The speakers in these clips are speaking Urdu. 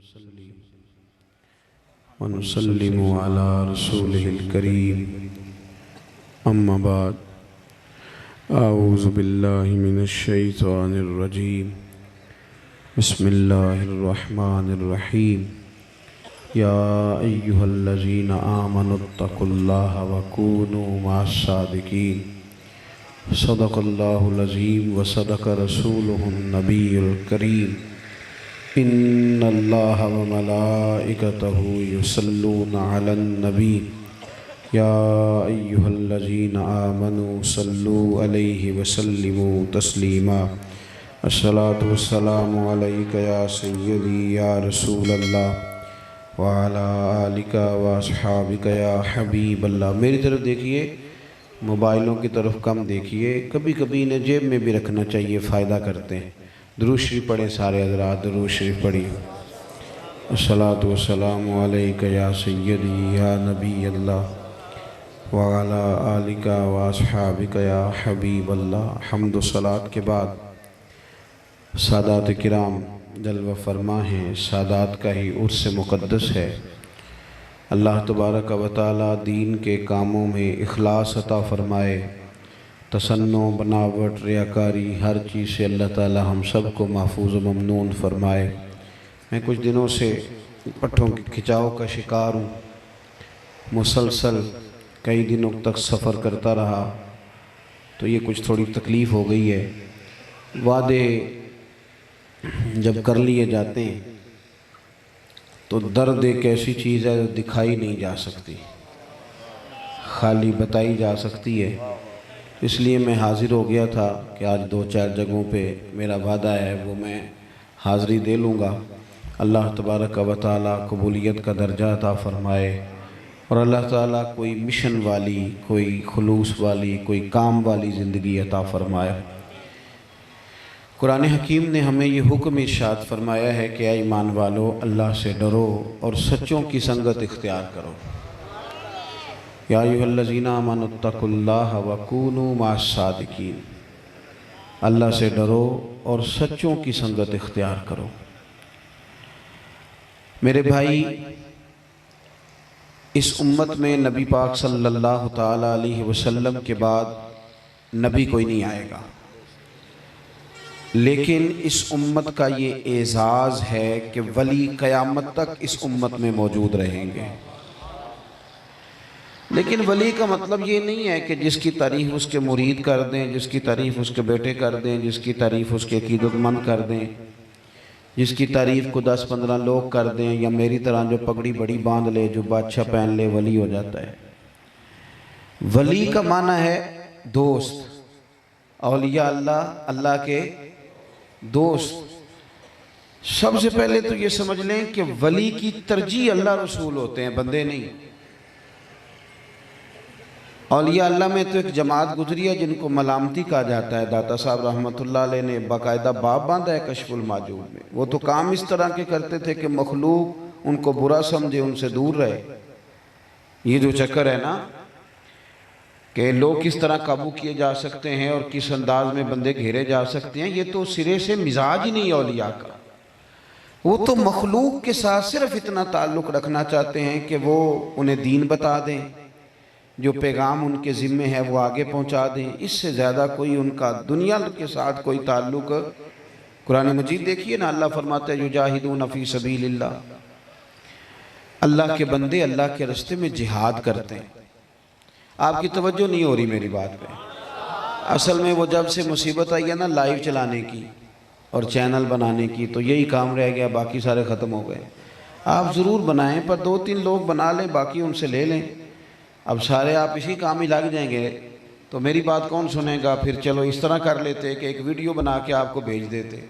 ونصلي ونسلم على رسوله الكريم أما بعد أعوذ بالله من الشيطان الرجيم بسم الله الرحمن الرحيم يا أيها الذين آمنوا اتقوا الله وكونوا مع الصادقين صدق الله العظيم وصدق رسوله النبي الكريم إن الله وملائكته يصلون على النبي يا أيها الذين آمنوا صلوا عليه وسلموا تسليما الصلاة والسلام عليك يا سيدي يا رسول الله وعلى آلك وأصحابك يا حبيب الله۔ میری طرف دیکھیے، موبائلوں کی طرف کم دیکھیے، کبھی کبھی انہیں جیب میں بھی رکھنا چاہیے، فائدہ کرتے ہیں۔ درود شریف پڑھیں سارے حضرات، درود شریف پڑھیں۔ الصلاۃ والسلام علیک یا سیدی یا نبی اللہ وعلی آلک واصحابک یا حبیب اللہ۔ حمد و صلاۃ کے بعد سادات کرام جلوہ فرما ہیں، سادات کا ہی عرس مقدس ہے۔ اللہ تبارک و تعالی دین کے کاموں میں اخلاص عطا فرمائے، تصنع، بناوٹ، ریاکاری، ہر چیز سے اللہ تعالی ہم سب کو محفوظ و ممنون فرمائے۔ میں کچھ دنوں سے پٹھوں کی کھچاؤ کا شکار ہوں، مسلسل کئی دنوں تک سفر کرتا رہا تو یہ کچھ تھوڑی تکلیف ہو گئی ہے۔ وعدے جب کر لیے جاتے ہیں تو درد ایک ایسی چیز ہے جو دکھائی نہیں جا سکتی، خالی بتائی جا سکتی ہے۔ اس لیے میں حاضر ہو گیا تھا کہ آج 2-4 جگہوں پہ میرا وعدہ ہے وہ میں حاضری دے لوں گا۔ اللہ تبارک و تعالی قبولیت کا درجہ عطا فرمائے، اور اللہ تعالیٰ کوئی مشن والی، کوئی خلوص والی، کوئی کام والی زندگی عطا فرمائے۔ قرآن حکیم نے ہمیں یہ حکم ارشاد فرمایا ہے کہ اے ایمان والو، اللہ سے ڈرو اور سچوں کی سنگت اختیار کرو۔ یا ایھا الذین آمنوا اتقوا اللہ وکونوا مع الصادقین، اللہ سے ڈرو اور سچوں کی سنگت اختیار کرو۔ میرے بھائی، اس امت میں نبی پاک صلی اللہ تعالی علیہ وسلم کے بعد نبی کوئی نہیں آئے گا، لیکن اس امت کا یہ اعزاز ہے کہ ولی قیامت تک اس امت میں موجود رہیں گے۔ لیکن ولی کا مطلب یہ نہیں ہے کہ جس کی تعریف اس کے مرید کر دیں، جس کی تعریف اس کے بیٹے کر دیں، جس کی تعریف اس کے عقیدت مند کر دیں، جس کی تعریف کو 10-15 لوگ کر دیں، یا میری طرح جو پگڑی بڑی باندھ لے، جو بادشاہ پہن لے ولی ہو جاتا ہے۔ ولی کا معنی ہے دوست۔ اولیاء اللہ، اللہ کے دوست۔ سب سے پہلے تو یہ سمجھ لیں کہ ولی کی ترجیح اللہ رسول ہوتے ہیں، بندے نہیں۔ اولیاء اللہ میں تو ایک جماعت گزری ہے جن کو ملامتی کہا جاتا ہے۔ داتا صاحب رحمۃ اللہ علیہ نے باقاعدہ باب باندھا ہے کشف الماجوب میں۔ وہ تو کام اس طرح کے کرتے تھے کہ مخلوق ان کو برا سمجھے، ان سے دور رہے۔ یہ جو چکر ہے نا کہ لوگ کس طرح قابو کیے جا سکتے ہیں اور کس انداز میں بندے گھیرے جا سکتے ہیں، یہ تو سرے سے مزاج ہی نہیں اولیاء کا۔ وہ تو مخلوق کے ساتھ صرف اتنا تعلق رکھنا چاہتے ہیں کہ وہ انہیں دین بتا دیں، جو پیغام ان کے ذمے ہے وہ آگے پہنچا دیں۔ اس سے زیادہ کوئی ان کا دنیا کے ساتھ کوئی تعلق۔ قرآن مجید دیکھیے نا، اللہ فرماتا ہے یجاہدون فی سبیل اللہ، اللہ کے بندے اللہ کے راستے میں جہاد کرتے ہیں۔ آپ کی توجہ نہیں ہو رہی میری بات پہ۔ اصل میں وہ جب سے مصیبت آئی ہے نا لائیو چلانے کی اور چینل بنانے کی، تو یہی کام رہ گیا، باقی سارے ختم ہو گئے۔ آپ ضرور بنائیں، پر 2-3 لوگ بنا لیں، باقی ان سے لے لیں۔ اب سارے آپ اسی کام ہی لگ جائیں گے تو میری بات کون سنے گا؟ پھر چلو اس طرح کر لیتے کہ ایک ویڈیو بنا کے آپ کو بھیج دیتے،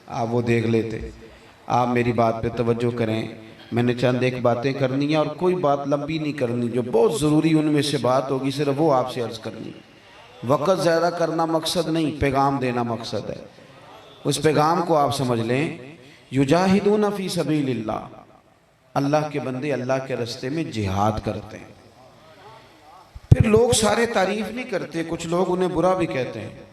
آپ وہ دیکھ لیتے۔ آپ میری بات پہ توجہ کریں، میں نے چند ایک باتیں کرنی ہیں، اور کوئی بات لمبی نہیں کرنی، جو بہت ضروری ان میں سے بات ہوگی صرف وہ آپ سے عرض کرنی۔ وقت زیادہ کرنا مقصد نہیں، پیغام دینا مقصد ہے۔ اس پیغام کو آپ سمجھ لیں، یجاہدون فی سبیل اللہ، اللہ کے بندے اللہ کے راستے میں جہاد کرتے ہیں۔ پھر لوگ سارے تعریف نہیں کرتے، کچھ لوگ انہیں برا بھی کہتے ہیں۔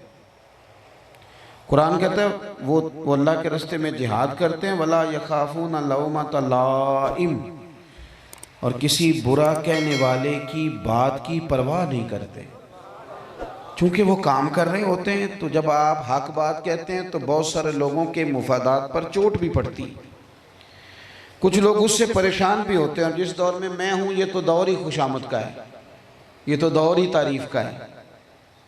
قرآن کہتا ہے وہ اللہ کے راستے میں جہاد کرتے ہیں وَلَا يَخَافُونَ لَوْمَةَ لَائِمٍ، اور کسی برا کہنے والے کی بات کی پرواہ نہیں کرتے۔ چونکہ وہ کام کر رہے ہوتے ہیں تو جب آپ حق بات کہتے ہیں تو بہت سارے لوگوں کے مفادات پر چوٹ بھی پڑتی، کچھ لوگ اس سے پریشان بھی ہوتے ہیں۔ اور جس دور میں ہوں یہ تو دور ہی خوش آمد کا ہے، یہ تو دور ہی تعریف کا ہے۔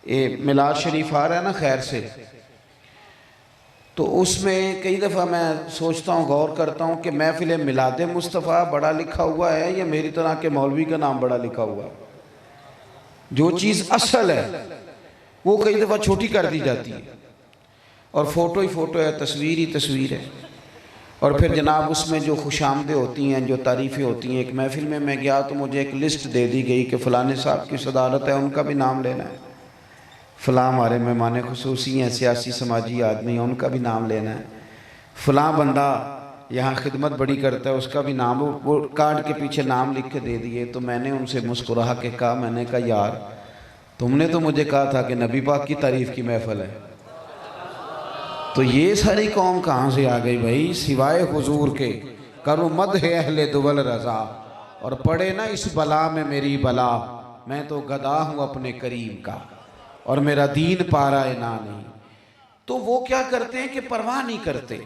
یہ میلاد شریف آ رہا ہے نا خیر سے، تو اس میں کئی دفعہ میں سوچتا ہوں، غور کرتا ہوں کہ محفل میلاد مصطفیٰ بڑا لکھا ہوا ہے یا میری طرح کے مولوی کا نام بڑا لکھا ہوا ہے۔ جو چیز اصل ہے وہ کئی دفعہ چھوٹی کر دی جاتی ہے، اور فوٹو ہی فوٹو ہے، تصویر ہی تصویر ہے۔ اور پھر جناب اس میں جو خوش آمدیں ہوتی ہیں، جو تعریفیں ہوتی ہیں، ایک محفل میں گیا تو مجھے ایک لسٹ دے دی گئی کہ فلانے صاحب کی صدارت ہے، ان کا بھی نام لینا ہے، فلاں ہمارے مہمان خصوصی ہیں، سیاسی سماجی آدمی ہیں، ان کا بھی نام لینا ہے، فلاں بندہ یہاں خدمت بڑی کرتا ہے، اس کا بھی نام، وہ کارڈ کے پیچھے نام لکھ کے دے دیے۔ تو میں نے ان سے مسکرا کے کہا، میں نے کہا یار تم نے تو مجھے کہا تھا کہ نبی پاک کی تعریف کی محفل ہے، تو یہ ساری قوم کہاں سے آ گئی بھائی؟ سوائے حضور کے کرو مدح اہل دول رضا، اور پڑے نا اس بلا میں میری بلا، میں تو گدا ہوں اپنے کریم کا، اور میرا دین پارا انا نہیں۔ تو وہ کیا کرتے ہیں کہ پرواہ نہیں کرتے،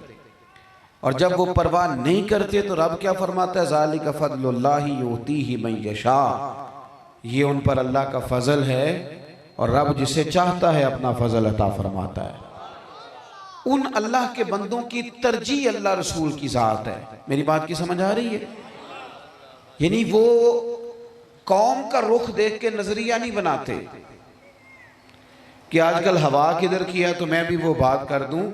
اور جب وہ پرواہ نہیں کرتے تو رب کیا فرماتا ہے؟ ذَلِكَ فَضْلُ اللَّهِ يُؤْتِيهِ مَن يَشَاءُ، یہ ان پر اللہ کا فضل ہے، اور رب جسے چاہتا ہے اپنا فضل عطا فرماتا ہے۔ ان اللہ کے بندوں کی ترجیح اللہ رسول کی ذات ہے۔ میری بات کی سمجھ آ رہی ہے؟ یعنی وہ قوم کا رخ دیکھ کے نظریہ نہیں بناتے کہ آج کل ہوا کدھر کی ہے تو میں بھی وہ بات کر دوں۔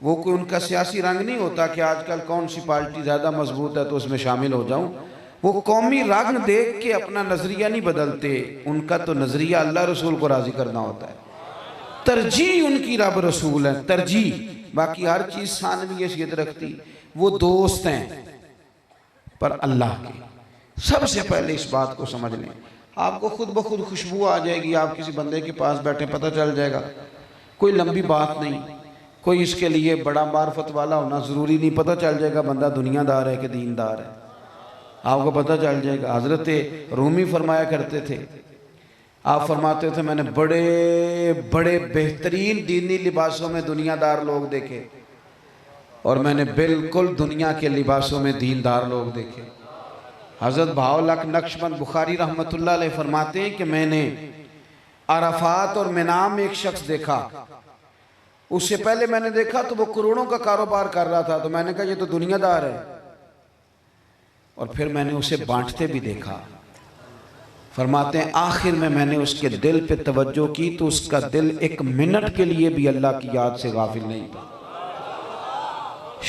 وہ کوئی ان کا سیاسی رنگ نہیں ہوتا کہ آج کل کون سی پارٹی زیادہ مضبوط ہے تو اس میں شامل ہو جاؤں۔ وہ قومی رنگ دیکھ کے اپنا نظریہ نہیں بدلتے، ان کا تو نظریہ اللہ رسول کو راضی کرنا ہوتا ہے۔ ترجیح ان کی رب رسول ہے، ترجیح، باقی ہر چیز ثانوی حیثیت رکھتی۔ وہ دوست ہیں پر اللہ کے۔ سب سے پہلے اس بات کو سمجھ لیں، آپ کو خود بخود خوشبو آ جائے گی، آپ کسی بندے کے پاس بیٹھے پتہ چل جائے گا، کوئی لمبی بات نہیں، کوئی اس کے لیے بڑا معرفت والا ہونا ضروری نہیں، پتہ چل جائے گا بندہ دنیا دار ہے کہ دین دار ہے، آپ کو پتہ چل جائے گا۔ حضرت رومی فرمایا کرتے تھے، آپ فرماتے تھے میں نے بڑے بڑے بہترین دینی لباسوں میں دنیا دار لوگ دیکھے، اور میں نے بالکل دنیا کے لباسوں میں دیندار لوگ دیکھے۔ حضرت بہاءالحق نقشبند بخاری رحمت اللہ علیہ فرماتے ہیں کہ میں نے عرفات اور منی میں ایک شخص دیکھا، اس سے پہلے میں نے دیکھا تو وہ کروڑوں کا کاروبار کر رہا تھا، تو میں نے کہا یہ تو دنیا دار ہے، اور پھر میں نے اسے بانٹتے بھی دیکھا۔ فرماتے ہیں آخر میں نے اس کے دل پہ توجہ کی تو اس کا دل ایک منٹ کے لیے بھی اللہ کی یاد سے غافل نہیں تھا۔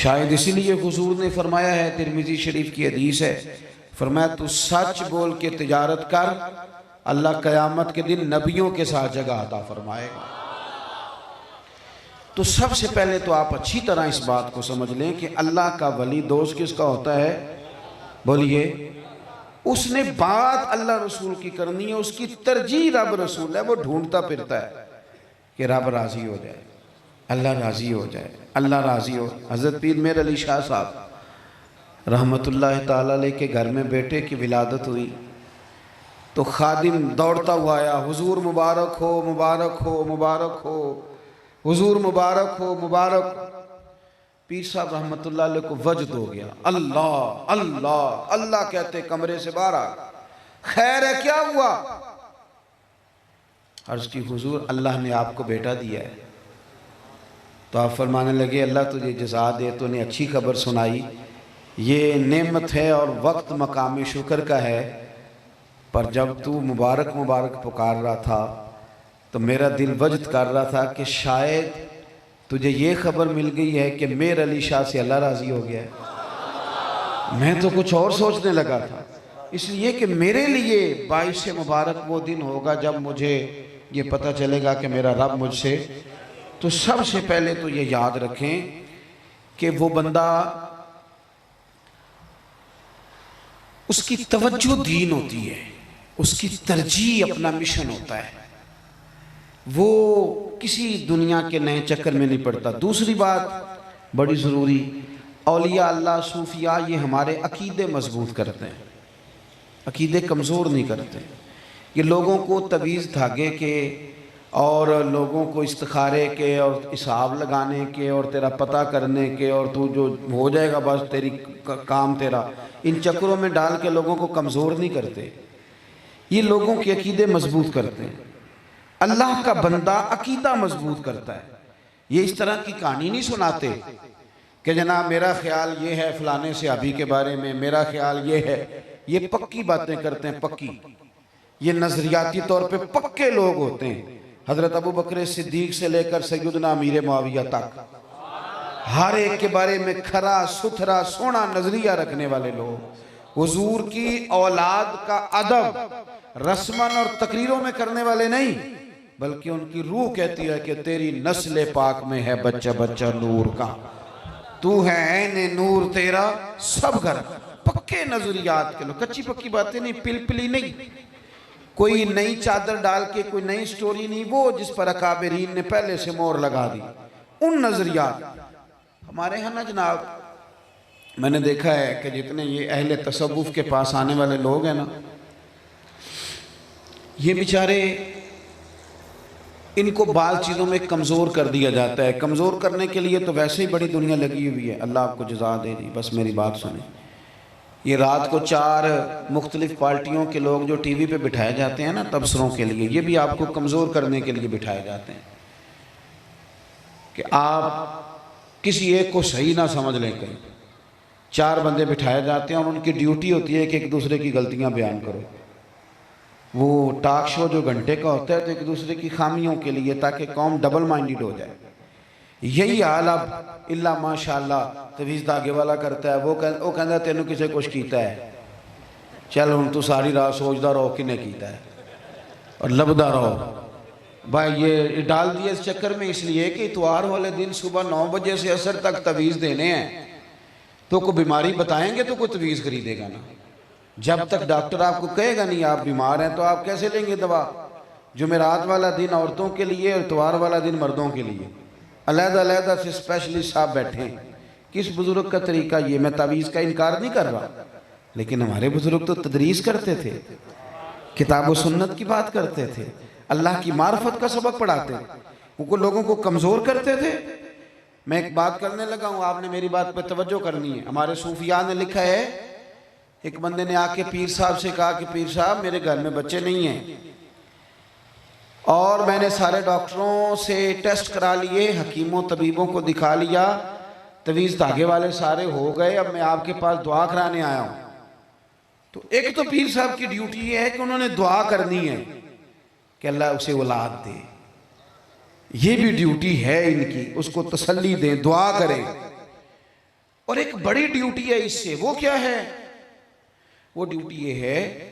شاید اسی لیے حضور نے فرمایا ہے، ترمذی شریف کی حدیث ہے، فرمایا تو سچ بول کے تجارت کر، اللہ قیامت کے دن نبیوں کے ساتھ جگہ عطا فرمائے گا۔ تو سب سے پہلے تو آپ اچھی طرح اس بات کو سمجھ لیں کہ اللہ کا ولی دوست کس کا ہوتا ہے؟ بولیے، اس نے بات اللہ رسول کی کرنی ہے، اس کی ترجیح رب رسول ہے، وہ ڈھونڈتا پھرتا ہے کہ رب راضی ہو جائے، اللہ راضی ہو جائے، اللہ راضی ہو۔ حضرت پیر میر علی شاہ صاحب رحمت اللہ تعالیٰ علیہ کے گھر میں بیٹے کی ولادت ہوئی تو خادم دوڑتا ہوا آیا، حضور مبارک ہو مبارک ہو مبارک ہو، حضور مبارک ہو مبارک۔ پیر صاحب رحمت اللہ علیہ کو وجد ہو گیا، اللہ اللہ اللہ کہتے کمرے سے باہر آ گئے، خیر ہے کیا ہوا؟ عرض کی حضور اللہ نے آپ کو بیٹا دیا ہے۔ تو آپ فرمانے لگے اللہ تجھے جزا دے، تو نے اچھی خبر سنائی، یہ نعمت ہے اور وقت مقام شکر کا ہے، پر جب تو مبارک مبارک پکار رہا تھا تو میرا دل وجد کر رہا تھا کہ شاید تجھے یہ خبر مل گئی ہے کہ میر علی شاہ سے اللہ راضی ہو گیا ہے۔ میں تو کچھ اور سوچنے لگا تھا، اس لیے کہ میرے لیے باعث مبارک وہ دن ہوگا جب مجھے یہ پتہ چلے گا کہ میرا رب مجھ سے۔ تو سب سے پہلے تو یہ یاد رکھیں کہ وہ بندہ اس کی توجہ دین ہوتی ہے، اس کی ترجیح اپنا مشن ہوتا ہے۔ وہ کسی دنیا کے نئے چکر میں نہیں پڑتا۔ دوسری بات بڑی ضروری، اولیاء اللہ صوفیاء یہ ہمارے عقیدے مضبوط کرتے ہیں، عقیدے کمزور نہیں کرتے۔ یہ لوگوں کو تعویذ دھاگے کے اور لوگوں کو استخارے کے اور حساب لگانے کے اور تیرا پتہ کرنے کے اور تو جو ہو جائے گا بس تیری کام تیرا، ان چکروں میں ڈال کے لوگوں کو کمزور نہیں کرتے، یہ لوگوں کے عقیدے مضبوط کرتے ہیں۔ اللہ کا بندہ عقیدہ مضبوط کرتا ہے۔ یہ اس طرح کی کہانی نہیں سناتے کہ جناب میرا خیال یہ ہے فلانے صحابی کے بارے میں، میرا خیال یہ ہے، یہ پکی باتیں کرتے ہیں، پکی، یہ نظریاتی طور پہ پکے لوگ ہوتے ہیں۔ حضرت ابو بکر صدیق سے لے کر سیدنا امیر معاویہ تک ہر ایک کے بارے میں کھرا ستھرا سونا نظریہ رکھنے والے لوگ، حضور کی اولاد کا ادب رسماً اور تقریروں میں کرنے والے نہیں، بلکہ ان کی روح کہتی ہے کہ تیری نسل پاک میں ہے بچہ بچہ نور کا، تو ہے عین نور تیرا سب گھر۔ پکے نظریات کے لوگ، کچی پکی باتیں نہیں، پل پلی نہیں، کوئی نئی چادر ڈال کے کوئی نئی سٹوری نہیں، وہ جس پر اکابرین نے پہلے سے مور لگا دی، ان نظریات۔ ہمارے ہاں نا جناب میں نے دیکھا ہے کہ جتنے یہ اہل تصوف کے پاس آنے والے لوگ ہیں نا، یہ بیچارے ان کو بعض چیزوں میں کمزور کر دیا جاتا ہے۔ کمزور کرنے کے لیے تو ویسے ہی بڑی دنیا لگی ہوئی ہے، اللہ آپ کو جزا دے دی۔ بس میری بات سنیں، یہ رات کو 4 مختلف پارٹیوں کے لوگ جو ٹی وی پہ بٹھائے جاتے ہیں نا تبصروں کے لیے، یہ بھی آپ کو کمزور کرنے کے لیے بٹھائے جاتے ہیں کہ آپ کسی ایک کو صحیح نہ سمجھ لیں۔ کہیں 4 بندے بٹھائے جاتے ہیں اور ان کی ڈیوٹی ہوتی ہے کہ ایک دوسرے کی غلطیاں بیان کرو۔ وہ ٹاک شو جو گھنٹے کا ہوتا ہے تو ایک دوسرے کی خامیوں کے لیے، تاکہ قوم ڈبل مائنڈڈ ہو جائے۔ یہی حال اب اللہ ماشاءاللہ تعویذ دھاگے والا کرتا ہے، وہ کہتا ہے تینوں کسے کچھ کیتا ہے، چل ہن تو ساری رات سوچدا رہو کنے کیتا ہے اور لبدا رہو۔ بھائی یہ ڈال دیا اس چکر میں اس لیے کہ اتوار والے دن صبح 9 بجے سے عصر تک تعویذ دینے ہیں، تو کوئی بیماری بتائیں گے تو کوئی تعویذ خریدے گا نا۔ جب تک ڈاکٹر آپ کو کہے گا نہیں آپ بیمار ہیں تو آپ کیسے لیں گے دوا؟ جمعرات والا دن عورتوں کے لیے اور اتوار والا دن مردوں کے لیے، علیحدہ علیحدہ سے اسپیشلسٹ صاحب بیٹھے ہیں۔ کس بزرگ کا طریقہ یہ؟ میں تعویذ کا انکار نہیں کر رہا، لیکن ہمارے بزرگ تو تدریس کرتے تھے، کتاب و سنت کی بات کرتے تھے، اللہ کی معرفت کا سبق پڑھاتے تھے، وہ لوگوں کو کمزور کرتے تھے۔ میں ایک بات کرنے لگا ہوں، آپ نے میری بات پہ توجہ کرنی ہے۔ ہمارے صوفیاء نے لکھا ہے، ایک بندے نے آ کے پیر صاحب سے کہا کہ پیر صاحب میرے گھر میں بچے نہیں ہیں اور میں نے سارے ڈاکٹروں سے ٹیسٹ کرا لیے، حکیموں طبیبوں کو دکھا لیا، تعویذ دھاگے والے سارے ہو گئے، اب میں آپ کے پاس دعا کرانے آیا ہوں۔ تو ایک تو پیر صاحب کی ڈیوٹی یہ ہے کہ انہوں نے دعا کرنی ہے کہ اللہ اسے اولاد دے، یہ بھی ڈیوٹی ہے ان کی، اس کو تسلی دیں، دعا کریں۔ اور ایک بڑی ڈیوٹی ہے اس سے، وہ کیا ہے؟ وہ ڈیوٹی یہ ہے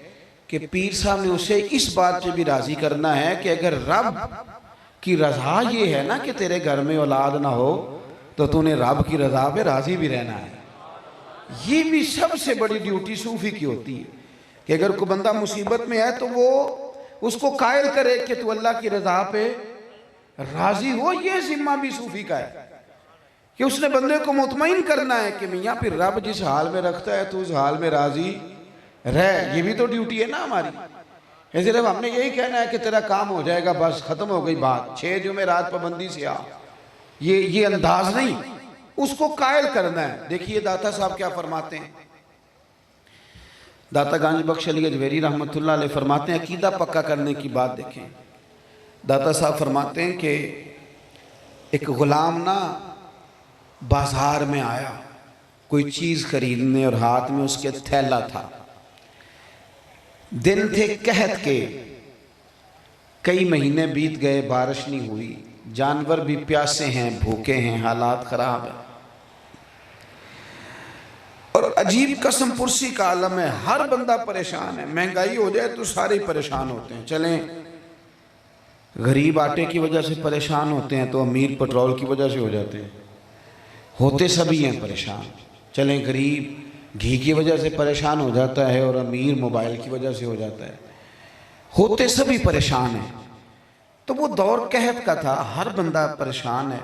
کہ پیر صاحب نے اسے اس بات پہ بھی راضی کرنا ہے کہ اگر رب کی رضا یہ ہے نا کہ تیرے گھر میں اولاد نہ ہو تو تو نے رب کی رضا پہ راضی بھی رہنا ہے۔ یہ بھی سب سے بڑی ڈیوٹی صوفی کی ہوتی ہے کہ اگر کوئی بندہ مصیبت میں ہے تو وہ اس کو قائل کرے کہ تو اللہ کی رضا پہ راضی ہو۔ یہ ذمہ بھی صوفی کا ہے کہ اس نے بندے کو مطمئن کرنا ہے کہ میاں پھر رب جس حال میں رکھتا ہے تو اس حال میں راضی رہ۔ یہ بھی تو ڈیوٹی ہے نا ہماری۔ صرف ہم نے یہی کہنا ہے کہ تیرا کام ہو جائے گا بس ختم ہو گئی بات، 6 جمعرات پابندی سے آ، یہ انداز نہیں، اس کو قائل کرنا ہے۔ دیکھیے داتا صاحب کیا فرماتے ہیں، داتا گنج بخش علی اجویری رحمت اللہ علیہ فرماتے ہیں، عقیدہ پکا کرنے کی بات دیکھیں۔ داتا صاحب فرماتے ہیں کہ ایک غلام نا بازار میں آیا کوئی چیز خریدنے اور ہاتھ میں اس کے تھیلا تھا، دن تھے قحط کے، کئی مہینے بیت گئے، بارش نہیں ہوئی، جانور بھی پیاسے ہیں، بھوکے ہیں، حالات خراب ہیں اور عجیب قسم پرسی کا عالم ہے، ہر بندہ پریشان ہے۔ مہنگائی ہو جائے تو سارے پریشان ہوتے ہیں، چلیں غریب آٹے کی وجہ سے پریشان ہوتے ہیں تو امیر پٹرول کی وجہ سے ہو جاتے ہیں، ہوتے سبھی ہیں پریشان۔ چلیں غریب گھی کی وجہ سے پریشان ہو جاتا ہے اور امیر موبائل کی وجہ سے ہو جاتا ہے، ہوتے سبھی پریشان ہیں۔ تو وہ دور قحط کا تھا، ہر بندہ پریشان ہے۔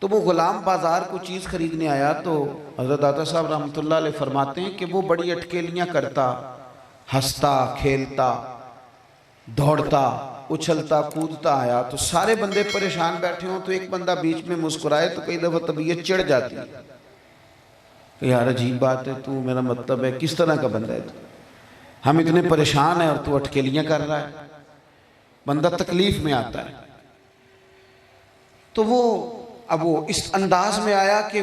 تو وہ غلام بازار کو چیز خریدنے آیا تو حضرت داتا صاحب رحمۃ اللہ علیہ فرماتے ہیں کہ وہ بڑی اٹکیلیاں کرتا، ہنستا کھیلتا دوڑتا اچھلتا کودتا آیا۔ تو سارے بندے پریشان بیٹھے ہوں تو ایک بندہ بیچ میں مسکرائے تو کئی دفعہ طبیعت چڑھ جاتی ہے کہ یار عجیب بات ہے، تو میرا مطلب ہے کس طرح کا بندہ ہے تو، ہم اتنے پریشان ہیں اور تو اٹکیلیاں کر رہا ہے۔ بندہ تکلیف میں آتا ہے۔ تو وہ اب وہ اس انداز میں آیا کہ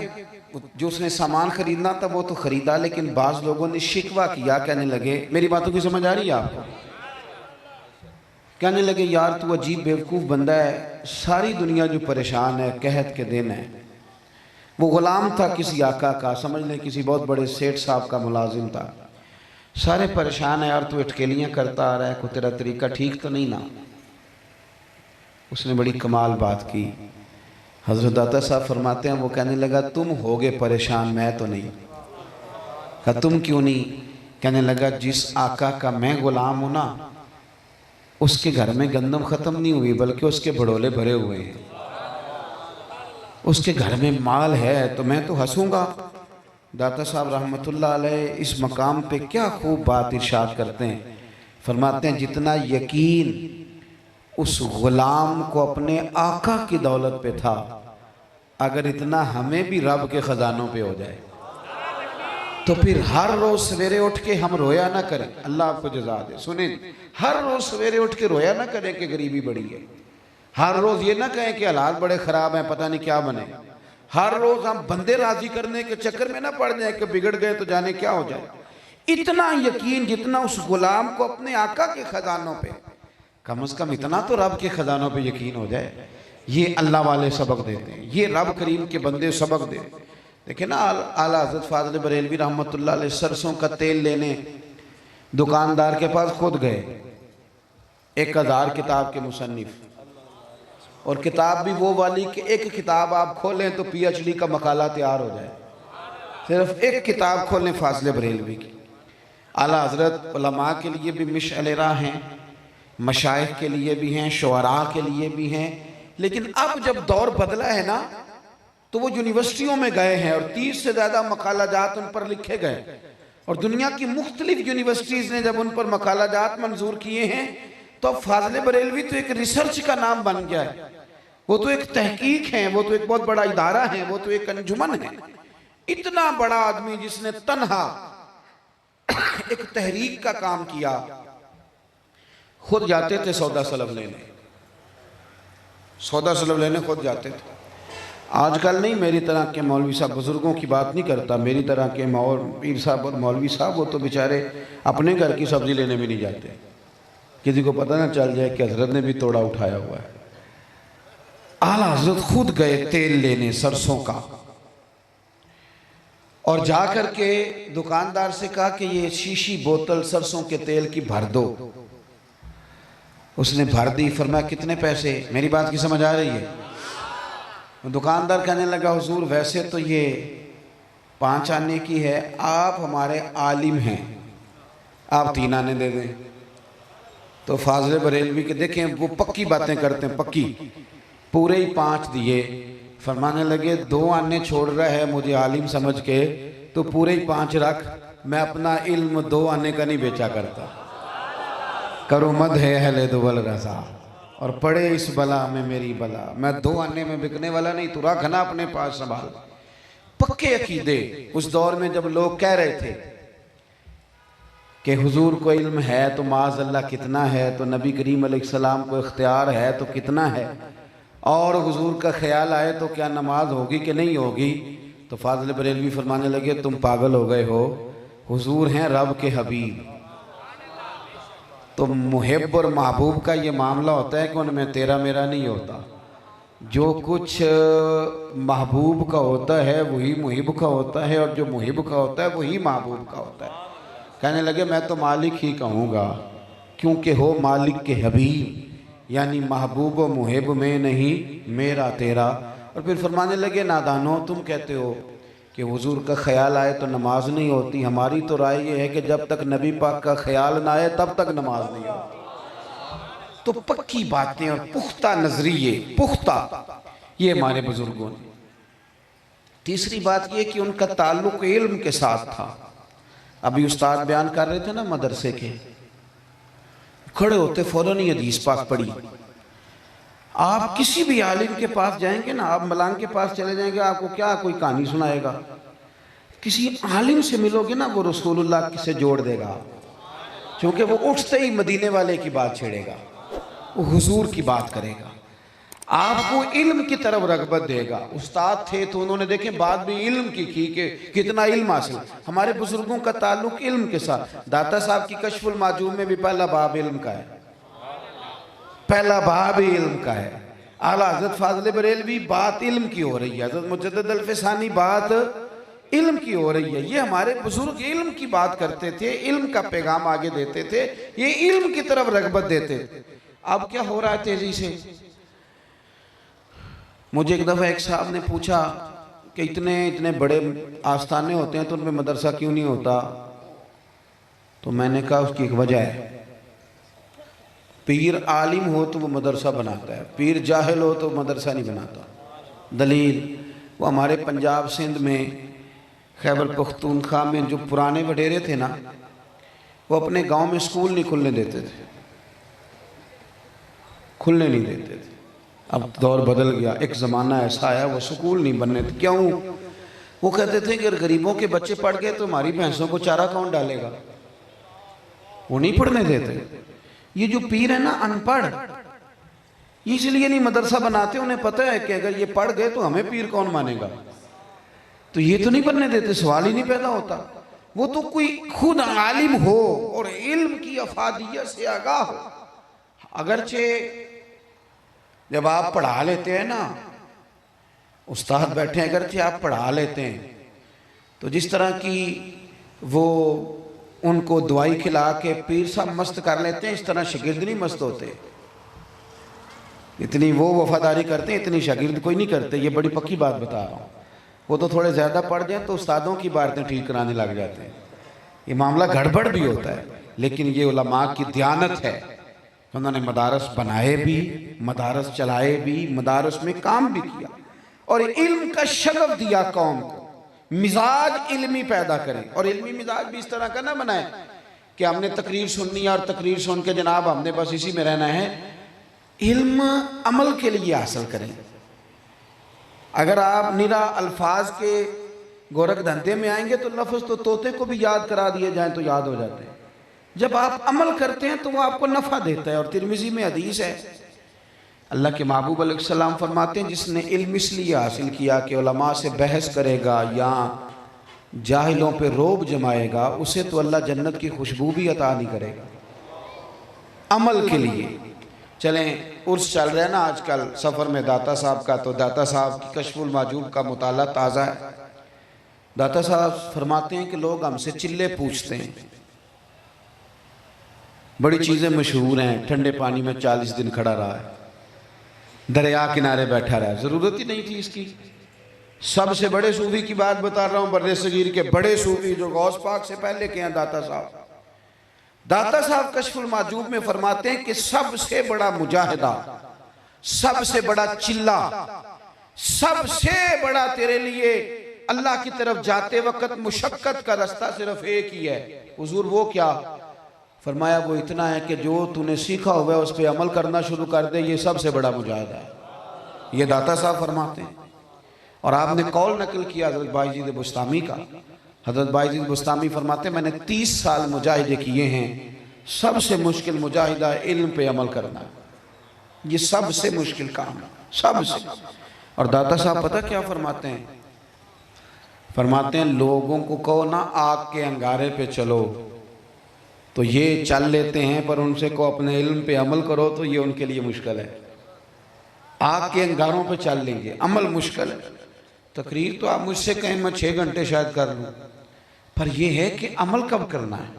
جو اس نے سامان خریدنا تھا وہ تو خریدا، لیکن بعض لوگوں نے شکوہ کیا، کہنے لگے، میری باتوں کی سمجھ آ رہی ہے آپ کو؟ کہنے لگے یار تو عجیب بیوقوف بندہ ہے، ساری دنیا جو پریشان ہے، قحط کے دن ہے۔ وہ غلام تھا کسی آقا کا، سمجھ لیں کسی بہت بڑے سیٹھ صاحب کا ملازم تھا، سارے پریشان ہیں، یار تو اٹکیلیاں کرتا آ رہا ہے، کوئی تیرا طریقہ ٹھیک تو نہیں نا؟ اس نے بڑی کمال بات کی۔ حضرت داتا صاحب فرماتے ہیں وہ کہنے لگا تم ہوگے پریشان، میں تو نہیں۔ کہا تم کیوں نہیں؟ کہنے لگا جس آقا کا میں غلام ہوں نا، اس کے گھر میں گندم ختم نہیں ہوئی بلکہ اس کے بھڑولے بھرے ہوئے ہیں، اس کے گھر میں مال ہے، تو میں تو ہنسوں گا۔ داتا صاحب رحمۃ اللہ علیہ اس مقام پہ کیا خوب بات ارشاد کرتے ہیں، فرماتے ہیں جتنا یقین اس غلام کو اپنے آقا کی دولت پہ تھا، اگر اتنا ہمیں بھی رب کے خزانوں پہ ہو جائے تو پھر ہر روز سویرے اٹھ کے ہم رویا نہ کریں، اللہ آپ کو جزا دے۔ سنیں، ہر روز سویرے اٹھ کے رویا نہ کریں کہ غریبی بڑی ہے، ہر روز یہ نہ کہیں کہ حالات بڑے خراب ہیں پتہ نہیں کیا بنے، ہر روز ہم بندے راضی کرنے کے چکر میں نہ پڑ جائیں کہ بگڑ گئے تو جانے کیا ہو جائے۔ اتنا یقین جتنا اس غلام کو اپنے آقا کے خزانوں پہ، کم از کم اتنا تو رب کے خزانوں پہ یقین ہو جائے۔ یہ اللہ والے سبق دیتے ہیں، یہ رب کریم کے بندے سبق دے۔ دیکھیں نا اعلیٰ حضرت فاضل بریلوی رحمۃ اللہ علیہ سرسوں کا تیل لینے دکاندار کے پاس خود گئے، 1000 کتاب کے مصنف، اور کتاب بھی وہ والی کہ ایک کتاب آپ کھولیں تو پی ایچ ڈی کا مقالہ تیار ہو جائے، صرف ایک کتاب کھولیں فاضل بریلوی کی۔ اعلیٰ حضرت علماء کے لیے بھی مشعل راہ ہیں، مشائخ کے لیے بھی ہیں، شعراء کے لیے بھی ہیں، لیکن اب جب دور بدلا ہے نا تو وہ یونیورسٹیوں میں گئے ہیں اور 30 سے زیادہ مقالہ جات ان پر لکھے گئے، اور دنیا کی مختلف یونیورسٹیز نے جب ان پر مقالہ جات منظور کیے ہیں تو اب فاضل بریلوی تو ایک ریسرچ کا نام بن گیا ہے، وہ تو ایک تحقیق ہے، وہ تو ایک بہت بڑا ادارہ ہے، وہ تو ایک انجمن ہے۔ اتنا بڑا آدمی جس نے تنہا ایک تحریک کا کام کیا، خود جاتے تھے سودا سلب لینے، سودا سلب لینے خود جاتے تھے۔ آج کل نہیں، میری طرح کے مولوی صاحب، بزرگوں کی بات نہیں کرتا، میری طرح کے پیر صاحب اور مولوی صاحب وہ تو بیچارے اپنے گھر کی سبزی لینے بھی نہیں جاتے، کسی کو پتہ نہ چل جائے کہ حضرت نے بھی توڑا اٹھایا ہوا ہے۔ اعلیٰ حضرت خود گئے تیل لینے سرسوں کا، اور جا کر کے دکاندار سے کہا کہ یہ شیشی بوتل سرسوں کے تیل کی بھر دو۔ اس نے بھر دی، فرمایا کتنے پیسے؟ میری بات کی سمجھ آ رہی ہے؟ دکاندار کہنے لگا حضور ویسے تو یہ 5 آنے کی ہے، آپ ہمارے عالم ہیں، آپ 3 آنے دے دیں۔ تو فاضل بریلوی کے دیکھیں وہ پکی باتیں کرتے ہیں، پکی، پورے ہی 5 دیے۔ فرمانے لگے 2 آنے چھوڑ رہا ہے مجھے عالم سمجھ کے، تو پورے ہی 5 رکھ، میں اپنا علم 2 آنے کا نہیں بیچا کرتا۔ کرو مد ہے اہل دول رضا، اور پڑے اس بلا میں میری بلا، میں 2 آنے میں بکنے والا نہیں، تو رکھنا اپنے پاس سنبھال۔ پکے عقیدے۔ اس دور میں جب لوگ کہہ رہے تھے کہ حضور کو علم ہے تو معاذ اللہ کتنا ہے، تو نبی کریم علیہ السلام کو اختیار ہے تو کتنا ہے، اور حضور کا خیال آئے تو کیا نماز ہوگی کہ نہیں ہوگی، تو فاضل بریلوی فرمانے لگے تم پاگل ہو گئے ہو، حضور ہیں رب کے حبیب، تو محب اور محبوب کا یہ معاملہ ہوتا ہے کہ ان میں تیرا میرا نہیں ہوتا، جو کچھ محبوب کا ہوتا ہے وہی محب کا ہوتا ہے، اور جو محب کا ہوتا ہے وہی محبوب کا ہوتا ہے۔ کہنے لگے میں تو مالک ہی کہوں گا، کیونکہ ہو مالک کے حبیب، یعنی محبوب و محب میں نہیں میرا تیرا۔ اور پھر فرمانے لگے نادانو تم کہتے ہو کہ حضور کا خیال آئے تو نماز نہیں ہوتی، ہماری تو رائے یہ ہے کہ جب تک نبی پاک کا خیال نہ آئے تب تک نماز نہیں ہوتی۔ تو پکی باتیں اور پختہ نظریے، پختہ، یہ ہمارے بزرگوں نے۔ تیسری بات یہ کہ ان کا تعلق علم کے ساتھ تھا۔ ابھی استاد بیان کر رہے تھے نا مدرسے کے، کھڑے ہوتے فوراً ہی حدیث پاک پڑھی۔ آپ کسی بھی عالم کے پاس جائیں گے نا، آپ ملانگ کے پاس چلے جائیں گے، آپ کو کیا کوئی کہانی سنائے گا؟ کسی عالم سے ملو گے نا، وہ رسول اللہ سے جوڑ دے گا، کیونکہ وہ اٹھتے ہی مدینے والے کی بات چھیڑے گا، وہ حضور کی بات کرے گا، آپ کو علم کی طرف رغبت دے گا۔ استاد تھے تو انہوں نے دیکھیں بات بھی علم کی کہ کتنا علم حاصل۔ ہمارے بزرگوں کا تعلق علم کے ساتھ۔ داتا صاحب کی کشف المعجوب میں بھی پہلا باب علم کا ہے، پہلا باب علم کا ہے۔ اعلیٰ حضرت فاضل بریلوی بات علم کی ہو رہی ہے، حضرت مجدد الفسانی بات علم کی ہو رہی ہے۔ یہ ہمارے بزرگ علم کی بات کرتے تھے، علم کا پیغام آگے دیتے تھے، یہ علم کی طرف رغبت دیتے تھے۔ اب کیا ہو رہا ہے تیزی سے؟ مجھے ایک دفعہ ایک صاحب نے پوچھا کہ اتنے بڑے آستانے ہوتے ہیں تو ان میں مدرسہ کیوں نہیں ہوتا؟ تو میں نے کہا اس کی ایک وجہ ہے، پیر عالم ہو تو وہ مدرسہ بناتا ہے، پیر جاہل ہو تو مدرسہ نہیں بناتا۔ دلیل، وہ ہمارے پنجاب سندھ میں خیبر پختونخوا میں جو پرانے وڈیرے تھے نا، وہ اپنے گاؤں میں سکول نہیں کھلنے دیتے تھے، کھلنے نہیں دیتے تھے۔ اب دور بدل گیا، ایک زمانہ ایسا آیا وہ سکول نہیں بننے تھے۔ کیوں؟ وہ کہتے تھے کہ اگر غریبوں کے بچے پڑھ گئے تو ہماری بھینسوں کو چارہ کون ڈالے گا؟ وہ نہیں پڑھنے دیتے۔ یہ جو پیر ہے نا ان پڑھ، یہ اس لیے نہیں مدرسہ بناتے، انہیں پتہ ہے کہ اگر یہ پڑھ گئے تو ہمیں پیر کون مانے گا، تو یہ تو نہیں بننے دیتے، سوال ہی نہیں پیدا ہوتا۔ وہ تو کوئی خود عالم ہو اور علم کی افادیت سے آگاہ ہو۔ اگرچہ جب آپ پڑھا لیتے ہیں نا، استاد بیٹھے ہیں، اگرچہ آپ پڑھا لیتے ہیں تو جس طرح کی وہ ان کو دوائی کھلا کے پیر صاحب مست کر لیتے ہیں، اس طرح شاگرد نہیں مست ہوتے۔ اتنی وہ وفاداری کرتے ہیں اتنی شاگرد کوئی نہیں کرتے، یہ بڑی پکی بات بتا رہا ہوں۔ وہ تو تھوڑے زیادہ پڑھ جائیں تو استادوں کی باتیں ٹھیک کرانے لگ جاتے ہیں، یہ معاملہ گڑبڑ بھی ہوتا ہے۔ لیکن یہ علماء کی دیانت ہے، انہوں نے مدارس بنائے بھی، مدارس چلائے بھی، مدارس میں کام بھی کیا، اور علم کا شغف دیا قوم کو، مزاج علمی پیدا کریں۔ اور علمی مزاج بھی اس طرح کا نہ بنائیں کہ ہم نے تقریر سننی ہے اور تقریر سن کے جناب ہم نے بس اسی میں رہنا ہے۔ علم عمل کے لیے حاصل کریں۔ اگر آپ نرا الفاظ کے گورکھ دھندے میں آئیں گے تو لفظ تو طوطے کو بھی یاد کرا دیے جائیں تو یاد ہو جاتے ہیں۔ جب آپ عمل کرتے ہیں تو وہ آپ کو نفع دیتا ہے۔ اور ترمذی میں حدیث ہے، اللہ کے محبوب علیہ السلام فرماتے ہیں جس نے علم اس لیے حاصل کیا کہ علماء سے بحث کرے گا یا جاہلوں پہ روب جمائے گا، اسے تو اللہ جنت کی خوشبو بھی عطا نہیں کرے گا۔ عمل کے لیے چلیں، عرس چل رہا ہے نا آج کل سفر میں داتا صاحب کا، تو داتا صاحب کی کشف المعجوب کا مطالعہ تازہ ہے۔ داتا صاحب فرماتے ہیں کہ لوگ ہم سے چلے پوچھتے ہیں، بڑی چیزیں مشہور ہیں، ٹھنڈے پانی میں 40 دن کھڑا رہا ہے، دریا کنارے بیٹھا رہا ہے، ضرورت ہی نہیں تھی اس کی۔ سب سے بڑے صوفی کی بات بتا رہا ہوں، بر صغیر کے بڑے صوفی جو غوث پاک سے پہلے کے ہیں، داتا صاحب۔ داتا صاحب کشف المعجوب میں فرماتے ہیں کہ سب سے بڑا مجاہدہ، سب سے بڑا چلہ، سب سے بڑا تیرے لیے اللہ کی طرف جاتے وقت مشقت کا رستہ صرف ایک ہی ہے۔ حضور وہ کیا؟ فرمایا وہ اتنا ہے کہ جو تو نے سیکھا ہوا ہے اس پہ عمل کرنا شروع کر دے، یہ سب سے بڑا مجاہدہ ہے۔ یہ داتا صاحب فرماتے ہیں۔ اور آپ نے قول نقل کیا حضرت بائیجید بستامی کا۔ حضرت بائیجید بستامی فرماتے ہیں میں نے 30 سال مجاہدے کیے ہیں، سب سے مشکل مجاہدہ علم پہ عمل کرنا، یہ سب سے مشکل کام ہے، سب سے۔ اور داتا صاحب پتہ کیا فرماتے ہیں؟ فرماتے ہیں لوگوں کو کہو نا آگ کے انگارے پہ چلو، تو یہ چل لیتے ہیں، پر ان سے کو اپنے علم پہ عمل کرو تو یہ ان کے لیے مشکل ہے۔ آگ کے انگاروں پہ چل لیں گے، عمل مشکل ہے۔ تقریر تو آپ مجھ سے کہیں میں 6 گھنٹے شاید کر لوں، پر یہ ہے کہ عمل کب کرنا ہے۔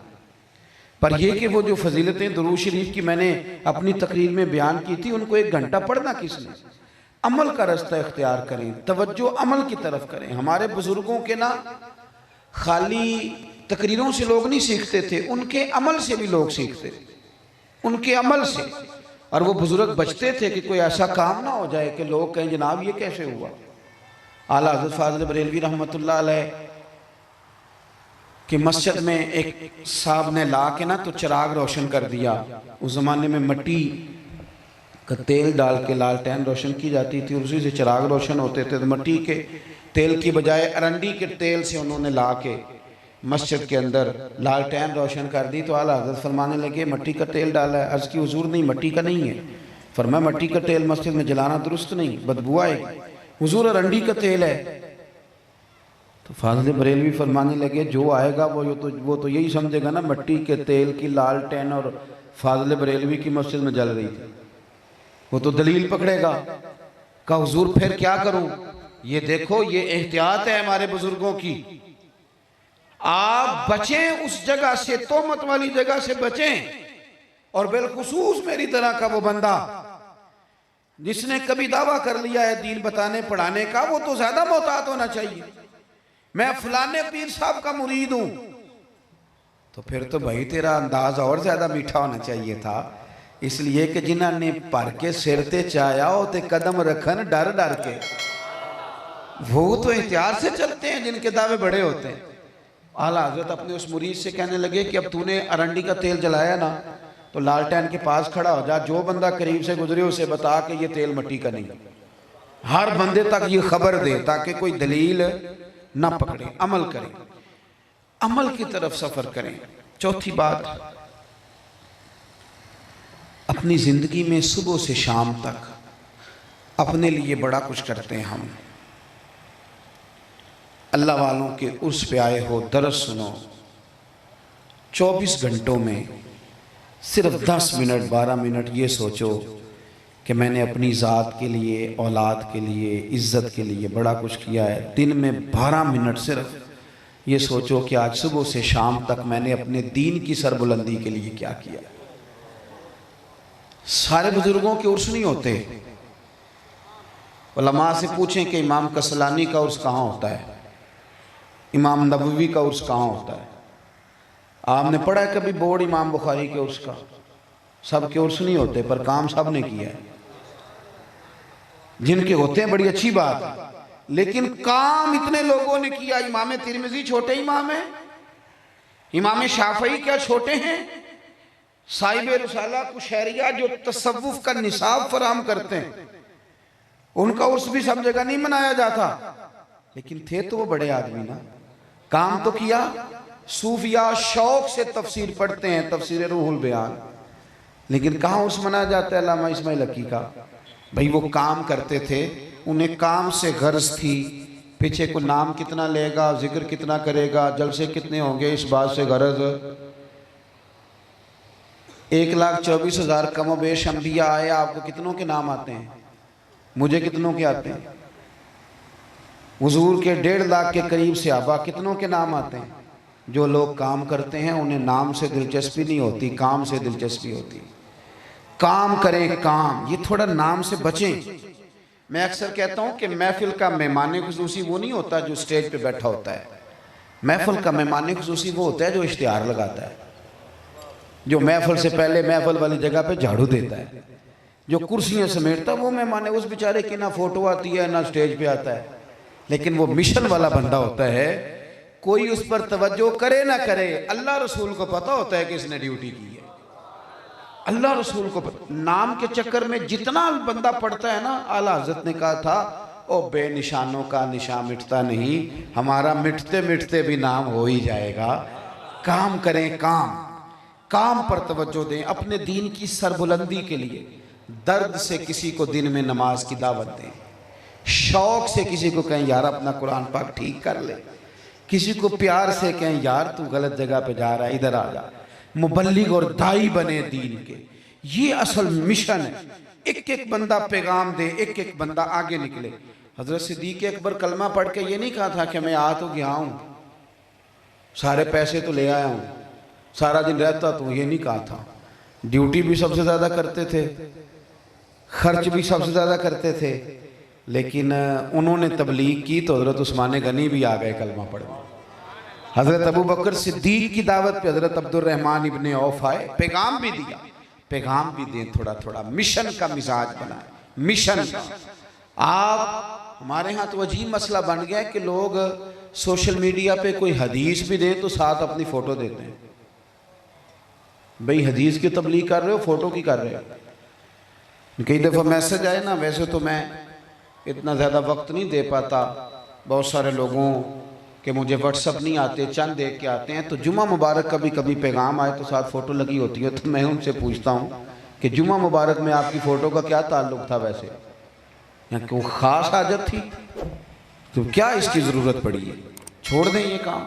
پر یہ کہ وہ جو فضیلتیں درود شریف کی میں نے اپنی تقریر میں بیان کی تھی، ان کو 1 گھنٹہ پڑھنا کس نے؟ عمل کا رستہ اختیار کریں، توجہ عمل کی طرف کریں۔ ہمارے بزرگوں کے نا خالی تقریروں سے لوگ نہیں سیکھتے تھے، ان کے عمل سے بھی لوگ سیکھتے تھے، ان کے عمل سے۔ اور وہ بزرگ بچتے تھے کہ کوئی ایسا کام نہ ہو جائے کہ لوگ کہیں جناب یہ کیسے ہوا۔ اعلیٰ حضرت فاضل بریلوی رحمۃ اللہ علیہ کہ مسجد میں ایک صاحب نے لا کے نا تو چراغ روشن کر دیا۔ اس زمانے میں مٹی کا تیل ڈال کے لالٹین روشن کی جاتی تھی اور اسی سے چراغ روشن ہوتے تھے، تو مٹی کے تیل کی بجائے ارنڈی کے تیل سے انہوں نے لا کے مسجد کے اندر لالٹین روشن کر دی۔ تو اعلیٰ حضرت فرمانے لگے مٹی کا تیل ڈالا ہے؟ عرض کی حضور نہیں، مٹی کا نہیں ہے۔ فرمایا مٹی کا تیل مسجد میں جلانا درست نہیں، بدبو آئے گی۔ حضور ارنڈی کا تیل ہے۔ تو فاضل بریلوی فرمانے لگے جو آئے گا وہ تو یہی سمجھے گا نا مٹی کے تیل کی لالٹین اور فاضل بریلوی کی مسجد میں جل رہی تھی، وہ تو دلیل پکڑے گا۔ کہا حضور پھر کیا کروں؟ یہ دیکھو یہ احتیاط ہے ہمارے بزرگوں کی، آپ بچیں اس جگہ سے، تہمت والی جگہ سے بچیں۔ اور بالخصوص میری طرح کا وہ بندہ جس نے کبھی دعویٰ کر لیا ہے دین بتانے پڑھانے کا، وہ تو زیادہ محتاط ہونا چاہیے۔ میں فلانے پیر صاحب کا مرید ہوں، تو پھر تو بھائی تیرا انداز اور زیادہ میٹھا ہونا چاہیے تھا، اس لیے کہ جنہاں نے پر کے سرتے چایا ہوتے قدم رکھن ڈر ڈر کے، وہ تو احتیاط سے چلتے ہیں جن کے دعوے بڑے ہوتے ہیں۔ اعلیٰ حضرت اپنے اس مرید سے کہنے لگے کہ اب تو نے ارنڈی کا تیل جلایا نا تو لالٹین کے پاس کھڑا ہو جا، جو بندہ قریب سے گزرے اسے بتا کہ یہ تیل مٹی کا نہیں، ہر بندے تک یہ خبر دے تاکہ کوئی دلیل نہ پکڑے، عمل کریں، عمل کی طرف سفر کریں۔ چوتھی بات، اپنی زندگی میں صبح سے شام تک اپنے لیے بڑا کچھ کرتے ہیں ہم۔ اللہ والوں کے عرس پہ آئے ہو، درس سنو، 24 گھنٹوں میں صرف 10 منٹ 12 منٹ یہ سوچو کہ میں نے اپنی ذات کے لیے، اولاد کے لیے، عزت کے لیے بڑا کچھ کیا ہے۔ دن میں 12 منٹ صرف یہ سوچو کہ آج صبح سے شام تک میں نے اپنے دین کی سربلندی کے لیے کیا کیا۔ سارے بزرگوں کے عرس نہیں ہوتے۔ علماء سے پوچھیں کہ امام کسلانی کا عرس کہاں ہوتا ہے، امام نبوی کا عرس کہاں ہوتا ہے؟ آپ نے پڑھا ہے کبھی بورڈ امام بخاری کے عرس کا؟ سب کے عرس نہیں ہوتے، پر کام سب نے کیا ہے۔ جن کے ہوتے ہیں بڑی اچھی بات ہے، لیکن کام اتنے لوگوں نے کیا۔ امام ترمذی چھوٹے امام ہیں؟ امام شافعی کیا چھوٹے ہیں؟ صاحب رسالہ قشیریہ جو تصوف کا نصاب فراہم کرتے ہیں، ان کا عرس بھی سب جگہ نہیں منایا جاتا، لیکن تھے تو وہ بڑے آدمی نا، کام تو کیا۔ صوفیاء شوق سے تفسیر پڑھتے ہیں، تفسیر روح البیان، لیکن کہاں عرس منایا جاتا ہے علامہ اسماعیل حقی کا؟ بھئی وہ کام کرتے تھے، انہیں کام سے غرض تھی، پیچھے کو نام کتنا لے گا، ذکر کتنا کرے گا، جلسے کتنے ہوں گے، اس بات سے غرض 1,24,000 کم و بیش انبیاء آئے، آپ کو کتنوں کے نام آتے ہیں؟ مجھے کتنوں کے آتے ہیں؟ حضور کے 1.5 لاکھ کے قریب صحابہ، کتنوں کے نام آتے ہیں؟ جو لوگ کام کرتے ہیں انہیں نام سے دلچسپی نہیں ہوتی، کام سے دلچسپی ہوتی۔ کام کریں، کام، یہ تھوڑا نام سے بچیں۔ میں اکثر کہتا ہوں کہ محفل کا مہمان خصوصی وہ نہیں ہوتا جو سٹیج پہ بیٹھا ہوتا ہے، محفل کا مہمان خصوصی وہ ہوتا ہے جو اشتہار لگاتا ہے، جو محفل سے پہلے محفل والی جگہ پہ جھاڑو دیتا ہے، جو کرسیاں سمیٹتا ہے، وہ مہمان اس بیچارے کی نہ فوٹو آتی ہے نہ سٹیج پہ آتا ہے، لیکن وہ مشن والا بندہ ہوتا ہے، کوئی اس پر توجہ کرے نہ کرے، اللہ رسول کو پتہ ہوتا ہے کہ اس نے ڈیوٹی کی ہے، اللہ رسول کو پتہ۔ نام کے چکر میں جتنا بندہ پڑھتا ہے نا، اعلیٰ حضرت نے کہا تھا او بے نشانوں کا نشان مٹتا نہیں، ہمارا مٹتے مٹتے بھی نام ہو ہی جائے گا۔ کام کریں، کام پر توجہ دیں، اپنے دین کی سربلندی کے لیے درد سے کسی کو دن میں نماز کی دعوت دیں، شوق سے کسی کو کہیں یار اپنا قرآن پاک ٹھیک کر لے، کسی کو پیار سے کہیں یار تو غلط جگہ پہ جا رہا ہے، ادھر آ جا، مبلغ اور دائی بنے دین کے۔ یہ اصل مشن ہے، ایک ایک بندہ پیغام دے، ایک ایک بندہ آگے نکلے۔ حضرت صدیق اکبر کلمہ پڑھ کے یہ نہیں کہا تھا کہ میں آ تو گیا ہوں، سارے پیسے تو لے آیا ہوں، سارا دن رہتا تو، یہ نہیں کہا تھا۔ ڈیوٹی بھی سب سے زیادہ کرتے تھے، خرچ بھی سب سے زیادہ کرتے تھے، لیکن انہوں نے تبلیغ کی تو حضرت عثمان غنی بھی آ گئے کلمہ پڑھنے، حضرت ابو بکر صدیق کی دعوت پہ حضرت عبد الرحمن ابن عوف آئے، پیغام بھی دیا، پیغام بھی دیں تھوڑا تھوڑا، مشن کا مزاج بنائیں، مشن کا۔ آپ ہمارے ہاں تو عجیب مسئلہ بن گیا ہے کہ لوگ سوشل میڈیا پہ کوئی حدیث بھی دیں تو ساتھ اپنی فوٹو دیتے ہیں۔ بھئی حدیث کی تبلیغ کر رہے ہو، فوٹو کی کر رہے ہو؟ کئی دفعہ میسج آئے نا، ویسے تو میں اتنا زیادہ وقت نہیں دے پاتا، بہت سارے لوگوں کہ مجھے واٹس اپ نہیں آتے، چند دیکھ کے آتے ہیں، تو جمعہ مبارک کبھی کبھی پیغام آئے تو ساتھ فوٹو لگی ہوتی ہے، تو میں ان سے پوچھتا ہوں کہ جمعہ مبارک میں آپ کی فوٹو کا کیا تعلق تھا ویسے؟ یعنی کوئی خاص حاجت تھی تو کیا اس کی ضرورت پڑی ہے؟ چھوڑ دیں یہ کام۔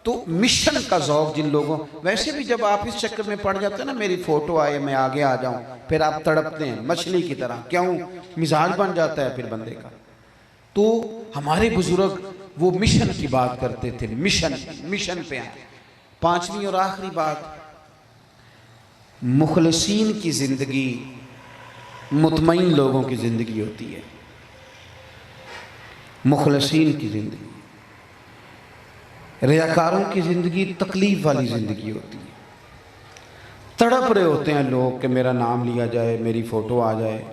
تو مشن کا ذوق جن لوگوں، ویسے بھی جب آپ اس چکر میں پڑ جاتے ہیں نا میری فوٹو آئے میں آگے آ جاؤں، پھر آپ تڑپتے ہیں مچھلی کی طرح، کیوں؟ مزاج بن جاتا ہے پھر بندے کا۔ تو ہمارے بزرگ وہ مشن کی بات کرتے تھے، مشن پہ آئیں۔ پانچویں اور آخری بات، مخلصین کی زندگی مطمئن لوگوں کی زندگی ہوتی ہے۔ مخلصین کی زندگی، ریاکاروں کی زندگی تکلیف والی زندگی ہوتی ہے۔ تڑپ رہے ہوتے ہیں لوگ کہ میرا نام لیا جائے، میری فوٹو آ جائے،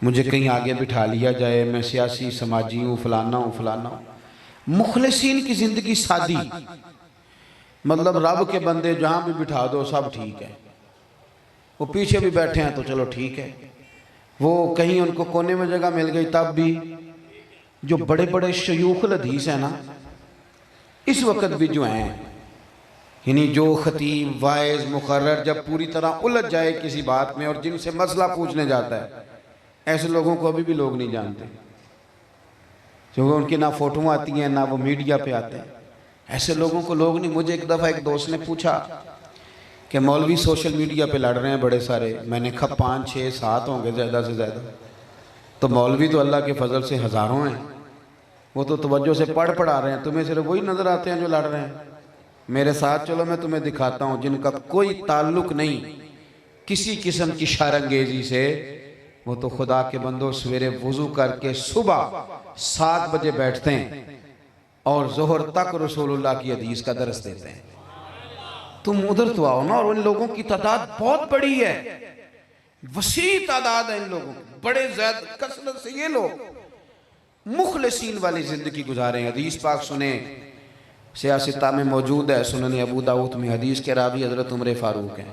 مجھے کہیں آگے بٹھا لیا جائے، میں سیاسی سماجی ہوں، فلانا ہوں۔ مخلصین کی زندگی سادی، مطلب رب کے بندے جہاں بھی بٹھا دو سب ٹھیک ہے، وہ پیچھے بھی بیٹھے ہیں تو چلو ٹھیک ہے، وہ کہیں ان کو کونے میں جگہ مل گئی تب بھی۔ جو بڑے بڑے شیوخ الحدیث ہیں نا اس وقت بھی جو ہیں، یعنی جو خطیب وائز مقرر جب پوری طرح الجھ جائے کسی بات میں اور جن سے مسئلہ پوچھنے جاتا ہے، ایسے لوگوں کو ابھی بھی لوگ نہیں جانتے، کیونکہ ان کی نہ فوٹو آتی ہیں نہ وہ میڈیا پہ آتے ہیں، ایسے لوگوں کو لوگ نہیں۔ مجھے ایک دفعہ ایک دوست نے پوچھا کہ مولوی سوشل میڈیا پہ لڑ رہے ہیں بڑے سارے، میں نے کہا 5 6 7 ہوں گے زیادہ سے زیادہ، تو مولوی تو اللہ کے فضل سے ہزاروں ہیں، وہ تو توجہ سے پڑھا رہے ہیں، تمہیں صرف وہی نظر آتے ہیں جو لڑ رہے ہیں۔ میرے ساتھ چلو میں تمہیں دکھاتا ہوں جن کا کوئی تعلق نہیں کسی قسم کی شرانگیزی سے، وہ تو خدا کے بندوں سویرے وضو کر کے صبح 7 بجے بیٹھتے ہیں اور ظہر تک رسول اللہ کی حدیث کا درس دیتے ہیں۔ تم ادھر تو آؤ نا، اور ان لوگوں کی تعداد بہت بڑی ہے، وسیع تعداد ہے ان لوگوں کی، بڑے زیادہ کثرت سے یہ لوگ مخلصین والی زندگی گزارے ہیں۔ حدیث پاک سنیں، سیاستہ میں موجود ہے، سنن ابو داؤد میں، حدیث کے راوی حضرت عمر فاروق ہیں۔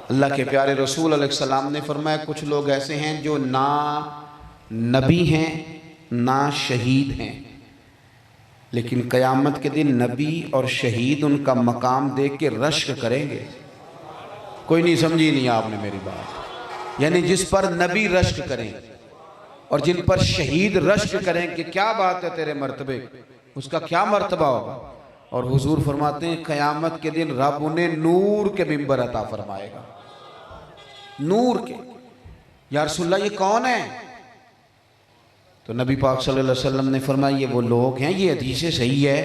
اللہ کے پیارے رسول علیہ السلام نے فرمایا کچھ لوگ ایسے ہیں جو نہ نبی ہیں نہ شہید ہیں، لیکن قیامت کے دن نبی اور شہید ان کا مقام دیکھ کے رشک کریں گے۔ کوئی نہیں سمجھی نہیں آپ نے میری بات، یعنی جس پر نبی رشک کریں اور جن پر شہید رشک کریں کہ کیا بات ہے تیرے مرتبے، اس کا کیا مرتبہ ہوگا۔ اور حضور فرماتے ہیں قیامت کے دن رب انہیں نور کے ممبر عطا فرمائے گا، نور کے۔ یا رسول اللہ یہ کون ہے؟ تو نبی پاک صلی اللہ علیہ وسلم نے فرمایا یہ وہ لوگ ہیں، یہ حدیث صحیح ہے،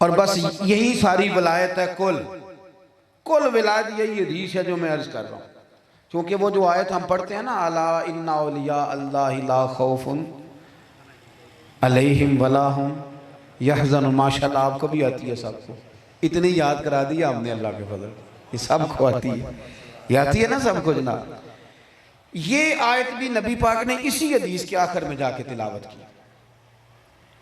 اور بس یہی ساری ولایت ہے، کل ولایت یہی حدیث ہے جو میں عرض کر رہا ہوں۔ کیونکہ وہ جو آیت ہم پڑھتے ہیں نا، الا ان اولیاء اللہ لا خوف علیہم ولا ہم یحزنون، ماشاءاللہ آپ کو بھی آتی ہے سب کو، اتنی یاد کرا دیا ہم نے اللہ کے فضل، یہ سب کو آتی ہے، یہ آتی ہے نا سب کو جناب۔ یہ آیت بھی نبی پاک نے اسی حدیث کے آخر میں جا کے تلاوت کی۔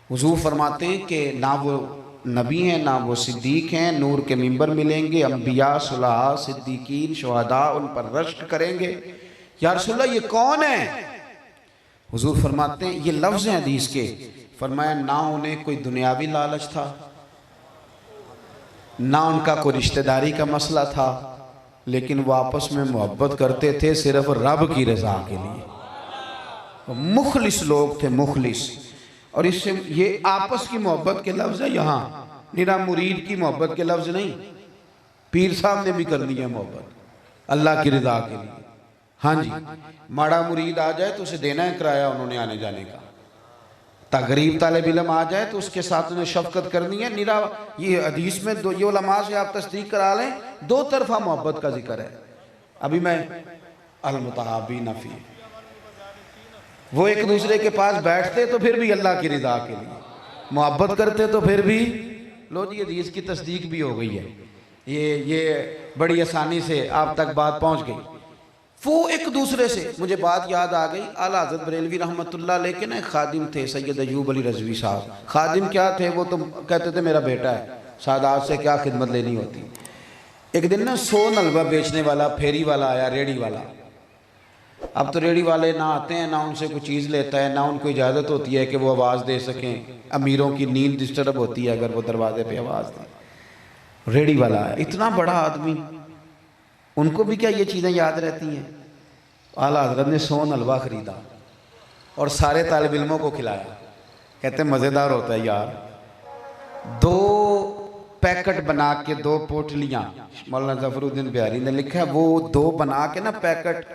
حضور فرماتے ہیں کہ نہ وہ نبی ہیں نہ وہ صدیق ہیں، نور کے ممبر ملیں گے، انبیاء صلحاء صدیقین شہداء ان پر رشک کریں گے۔ یا رسول اللہ یہ کون ہے؟ حضور فرماتے ہیں یہ لفظ ہیں حدیث کے، فرمایا نہ انہیں کوئی دنیاوی لالچ تھا، نہ ان کا کوئی رشتہ داری کا مسئلہ تھا، لیکن وہ آپس میں محبت کرتے تھے صرف رب کی رضا کے لیے۔ مخلص لوگ تھے، مخلص۔ اور اس سے یہ آپس کی محبت کے لفظ ہے، یہاں میرا مرید کی محبت کے لفظ نہیں، پیر صاحب نے بھی کر لی ہے محبت اللہ کی رضا کے لیے۔ ہاں جی، ماڑا مرید آ جائے تو اسے دینا ہے کرایہ انہوں نے آنے جانے کا، غریب طالب علم آ جائے تو اس کے ساتھ انہیں شفقت کرنی ہے۔ یہ حدیث میں یہ علماء سے آپ تصدیق کرا لیں، 2 طرفہ محبت کا ذکر ہے۔ ابھی میں المتحابین فی، وہ ایک دوسرے کے پاس بیٹھتے تو پھر بھی اللہ کی رضا کے لیے، محبت کرتے تو پھر بھی، لو جی حدیث کی تصدیق بھی ہو گئی ہے، یہ بڑی آسانی سے آپ تک بات پہنچ گئی۔ وہ ایک دوسرے سے مجھے بات یاد آ گئی، اعلیٰ حضرت بریلوی رحمۃ اللہ علیہ کے نا ایک خادم تھے سید ایوب علی رضوی صاحب۔ خادم کیا تھے وہ؟ تو کہتے تھے میرا بیٹا ہے، سادات سے کیا خدمت لینی ہوتی۔ ایک دن نا سون حلوہ بیچنے والا پھیری والا آیا، ریڑی والا۔ اب تو ریڑی والے نہ آتے ہیں، نہ ان سے کوئی چیز لیتا ہے، نہ ان کو اجازت ہوتی ہے کہ وہ آواز دے سکیں، امیروں کی نیند ڈسٹرب ہوتی ہے اگر وہ دروازے پہ آواز دیں۔ ریڑی والا ہے، اتنا بڑا آدمی، ان کو بھی کیا یہ چیزیں یاد رہتی ہیں؟ اعلیٰ حضرت نے سون حلوہ خریدا اور سارے طالب علموں کو کھلایا۔ کہتے ہیں مزیدار ہوتا ہے یار، 2 پیکٹ بنا کے 2 پوٹلیاں، مولانا ظفر الدین بہاری نے لکھا ہے، وہ 2 بنا کے نا پیکٹ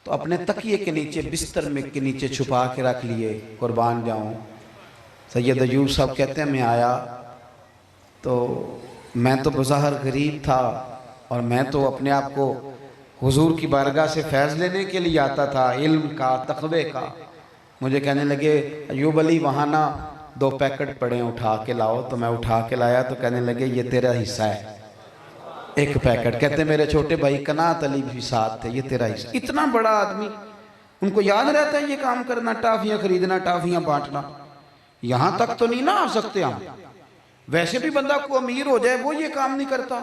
تو اپنے تکیے کے نیچے بستر میں کے نیچے چھپا کے رکھ لیے، قربان جاؤں۔ سید ایوب صاحب کہتے ہیں میں آیا تو میں تو بظاہر غریب تھا اور میں تو اپنے آپ کو حضور کی بارگاہ سے فیض لینے کے لیے آتا تھا، علم کا، تقوی کا۔ مجھے کہنے لگے ایوب علی وہاں نا 2 پیکٹ پڑے ہیں، اٹھا کے لاؤ۔ تو میں اٹھا کے لایا تو کہنے لگے یہ تیرا حصہ ہے، 1 پیکٹ۔ کہتے ہیں میرے چھوٹے بھائی قناعت علی بھی ساتھ تھے، یہ تیرا حصہ۔ اتنا بڑا آدمی، ان کو یاد رہتا ہے یہ کام کرنا، ٹافیاں خریدنا، ٹافیاں بانٹنا۔ یہاں تک تو نہیں نہ آ سکتے ہم، ویسے بھی بندہ کو امیر ہو جائے وہ یہ کام نہیں کرتا۔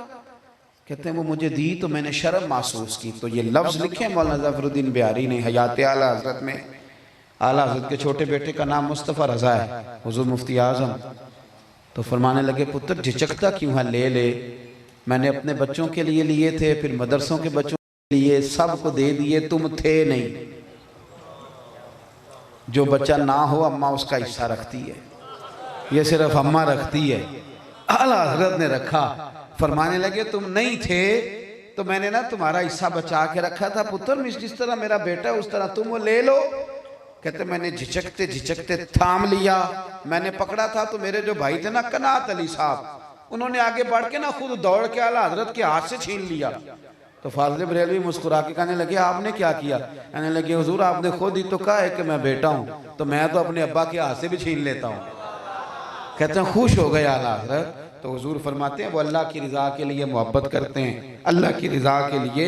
کہتے ہیں وہ مجھے دی تو میں نے شرم محسوس کی۔ تو یہ لفظ لکھے مولانا ظفر الدین بہاری نے حیات اعلیٰ حضرت میں۔ اعلیٰ حضرت کے چھوٹے بیٹے کا نام مصطفیٰ رضا ہے، حضور مفتی اعظم۔ تو فرمانے لگے پتر جھجکتا کیوں ہے، لے لے، میں نے اپنے بچوں کے لیے لیے تھے، پھر مدرسوں کے بچوں کے لیے، سب کو دے دیے، تم تھے نہیں۔ جو بچہ نہ ہو اماں اس کا حصہ رکھتی ہے، یہ صرف اماں رکھتی ہے، اعلیٰ حضرت نے رکھا۔ فرمانے لگے تم نہیں تھے تو میں نے نا تمہارا حصہ بچا کے رکھا تھا پتر، جس طرح میرا بیٹا ہے اس طرح تم وہ لے لو۔ کہتے میں نے جھجکتے جھجکتے تھام لیا۔ میں نے پکڑا تھا تو میرے جو بھائی تھے نا قناعت علی صاحب، انہوں نے آگے بڑھ کے نا خود دوڑ کے اعلیٰ حضرت کے ہاتھ سے چھین لیا۔ تو فاضل بریلوی مسکرا کے کہنے لگے آپ نے کیا کیا؟ کہنے لگے حضور آپ نے خود ہی تو کہا ہے کہ میں بیٹا ہوں، تو میں تو اپنے ابا کے ہاتھ سے بھی چھین لیتا ہوں۔ کہتے ہیں خوش ہو گئے اعلیٰ حضرت۔ تو حضور فرماتے ہیں وہ اللہ کی رضا کے لیے محبت کرتے ہیں، اللہ کی رضا کے لیے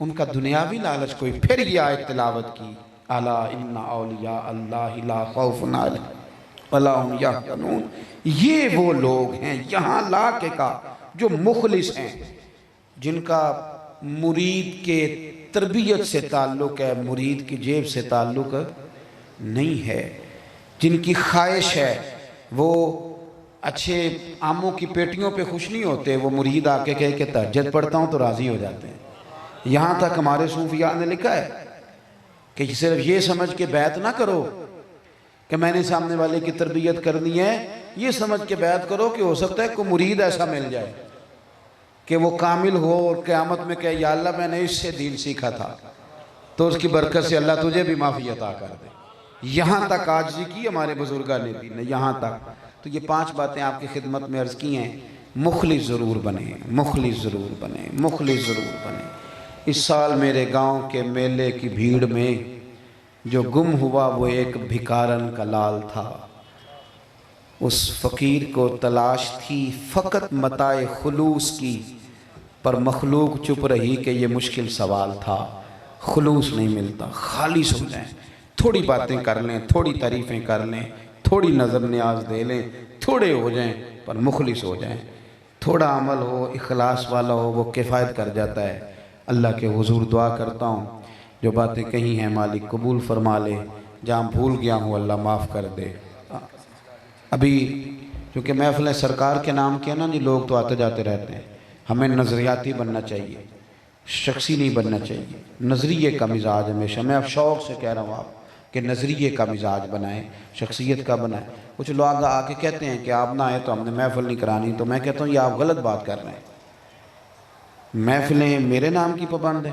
ان کا دنیاوی لالچ کوئی۔ پھر یہ آیت تلاوت کی، الا ان اولیاء اللہ لا خوف علیہم ولا هم یحزنون۔ یہ وہ لوگ ہیں یہاں لا کے کا جو مخلص ہیں، جن کا مرید کے تربیت سے تعلق ہے، مرید کی جیب سے تعلق نہیں ہے، جن کی خواہش ہے وہ اچھے آموں کی پیٹیوں پہ خوش نہیں ہوتے، وہ مرید آ کے کہے کہ تہجد پڑھتا ہوں تو راضی ہو جاتے ہیں۔ یہاں تک ہمارے صوفیاء نے لکھا ہے کہ صرف یہ سمجھ کے بیعت نہ کرو کہ میں نے سامنے والے کی تربیت کرنی ہے، یہ سمجھ کے بیعت کرو کہ ہو سکتا ہے کوئی مرید ایسا مل جائے کہ وہ کامل ہو اور قیامت میں کہے یا اللہ میں نے اس سے دین سیکھا تھا، تو اس کی برکت سے اللہ تجھے بھی معافی عطا کر دے۔ یہاں تک عاجزی کی ہمارے بزرگان نے بھی، یہاں تک۔ تو یہ 5 باتیں آپ کی خدمت میں عرض کی ہیں۔ مخلص ضرور بنیں، مخلص ضرور بنیں، مخلص ضرور بنیں۔ اس سال میرے گاؤں کے میلے کی بھیڑ میں جو گم ہوا وہ ایک بھکارن کا لال تھا۔ اس فقیر کو تلاش تھی فقط متاع خلوص کی، پر مخلوق چپ رہی کہ یہ مشکل سوال تھا۔ خلوص نہیں ملتا، خالص ہو جائیں، تھوڑی باتیں کر لیں، تھوڑی تعریفیں کر لیں، تھوڑی نظر نیاز دے لیں، تھوڑے ہو جائیں پر مخلص ہو جائیں۔ تھوڑا عمل ہو، اخلاص والا ہو، وہ کفایت کر جاتا ہے۔ اللہ کے حضور دعا کرتا ہوں جو باتیں کہی ہیں مالک قبول فرما لے، جہاں بھول گیا ہوں اللہ معاف کر دے۔ ابھی چونکہ محفل سرکار کے نام کے نا جی لوگ تو آتے جاتے رہتے ہیں، ہمیں نظریاتی بننا چاہیے، شخصی نہیں بننا چاہیے۔ نظریے کا مزاج ہمیشہ، میں اب شوق سے کہہ رہا ہوں آپ کہ نظریے کا مزاج بنائیں، شخصیت کا بنائیں۔ کچھ لوگ آ کے کہتے ہیں کہ آپ نہ آئے تو ہم نے محفل نہیں کرانی، تو میں کہتا ہوں یہ آپ غلط بات کر رہے ہیں۔ محفلیں میرے نام کی پابند ہیں،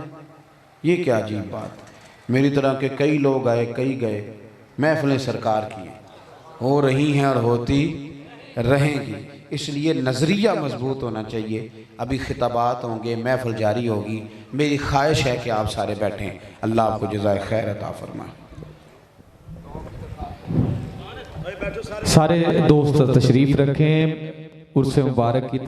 یہ کیا عجیب بات۔ میری طرح کے کئی لوگ آئے، کئی گئے، محفلیں سرکار کی ہیں، ہو رہی ہیں اور ہوتی رہیں گی۔ اس لیے نظریہ مضبوط ہونا چاہیے۔ ابھی خطابات ہوں گے، محفل جاری ہوگی، میری خواہش ہے کہ آپ سارے بیٹھیں۔ اللہ آپ کو جزائے خیر عطا فرمائے۔ سارے دوست تشریف رکھیں، عرس مبارک کی